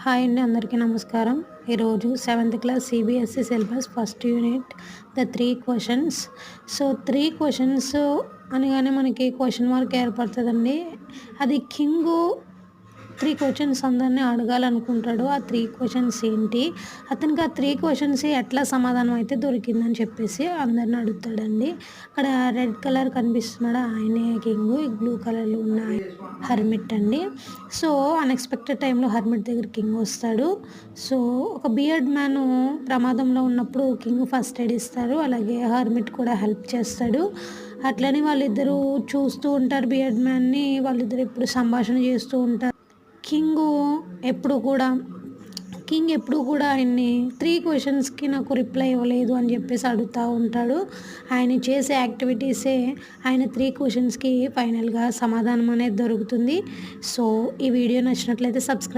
Hi అండి, అందరికీ నమస్కారం. ఈరోజు 7th class CBSE syllabus first unit the 3 questions. So 3 questions అనగానే మనకి క్వశ్చన్ మార్క్ ఏర్పడుతుందండి. అది కింగు 3 క్వశ్చన్స్ అందరినీ అడగాలనుకుంటాడు. ఆ 3 క్వశ్చన్స్ ఏంటి, అతనికి ఆ 3 క్వశ్చన్స్ ఎట్లా సమాధానం అయితే దొరికిందని చెప్పేసి అందరిని అడుగుతాడండి. అక్కడ రెడ్ కలర్ కనిపిస్తున్నాడు, ఆయనే కింగు. బ్లూ కలర్లో ఉన్న హర్మిట్ అండి. సో అన్ఎక్స్పెక్టెడ్ టైంలో హర్మిట్ దగ్గర కింగ్ వస్తాడు. సో ఒక బియర్డ్ మ్యాన్ ప్రమాదంలో ఉన్నప్పుడు కింగ్ ఫస్ట్ ఎయిడ్ ఇస్తారు, అలాగే హర్మిట్ కూడా హెల్ప్ చేస్తాడు. అట్లని వాళ్ళిద్దరూ చూస్తూ ఉంటారు బియర్డ్ మ్యాన్ని. వాళ్ళిద్దరు ఎప్పుడు సంభాషణ చేస్తూ ఉంటారు. కింగ్ ఎప్పుడు కూడా ఆయన్ని 3 క్వశ్చన్స్కి నాకు రిప్లై ఇవ్వలేదు అని చెప్పేసి అడుగుతూ ఉంటాడు. ఆయన చేసే యాక్టివిటీసే ఆయన 3 క్వశ్చన్స్కి ఫైనల్గా సమాధానం అనేది దొరుకుతుంది. సో ఈ వీడియో నచ్చినట్లయితే సబ్స్క్రైబ్